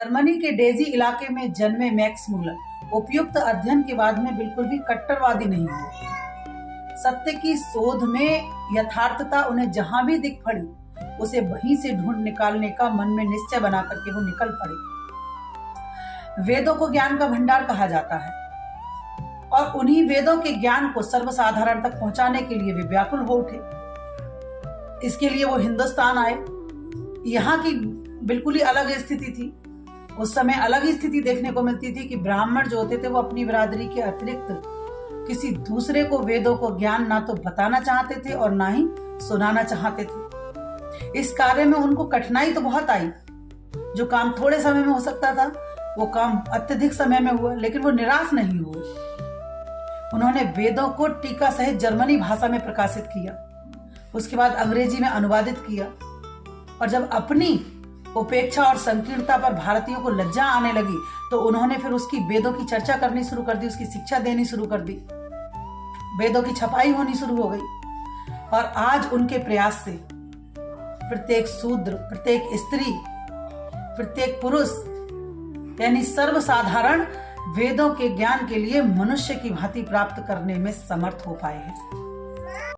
Germany के Daisy इलाके में जन्मे मैक्स मूलर उपयुक्त अध्ययन के बाद में बिल्कुल भी कट्टरवादी नहीं हुए। सत्य की शोध में यथार्थता उन्हें जहां भी दिख पड़ी उसे वहीं से ढूंढ निकालने का मन में निश्चय बना करके वो निकल पड़े। वेदों को ज्ञान का भंडार कहा जाता है और उन्हीं वेदों के ज्ञान को सर्वसाधारण तक पहुंचाने के लिए वे व्याकुल हो उठे। इसके लिए वो हिंदुस्तान आए। यहाँ की बिल्कुल ही अलग स्थिति थी। उस समय अलग ही स्थिति देखने को मिलती थी कि ब्राह्मण जो होते थे वो अपनी बिरादरी के अतिरिक्त किसी दूसरे को वेदों को ज्ञान ना तो बताना चाहते थे और ना ही सुनाना चाहते थे। इस कार्य में उनको कठिनाई तो बहुत आई। जो काम थोड़े समय में हो सकता था वो काम अत्यधिक समय में हुआ, लेकिन वो निराश नहीं हुए। उन्होंने वेदों को टीका सहित जर्मनी भाषा में प्रकाशित किया, उसके बाद अंग्रेजी में अनुवादित किया और जब अपनी उपेक्षा और संकीर्णता पर भारतीयों को लज्जा आने लगी तो उन्होंने फिर उसकी वेदों की चर्चा करनी शुरू कर दी, उसकी शिक्षा देनी शुरू कर दी। वेदों की छपाई होनी शुरू हो गई और आज उनके प्रयास से प्रत्येक शूद्र, प्रत्येक स्त्री, प्रत्येक पुरुष यानी सर्वसाधारण वेदों के ज्ञान के लिए मनुष्य की भांति प्राप्त करने में समर्थ हो पाए हैं।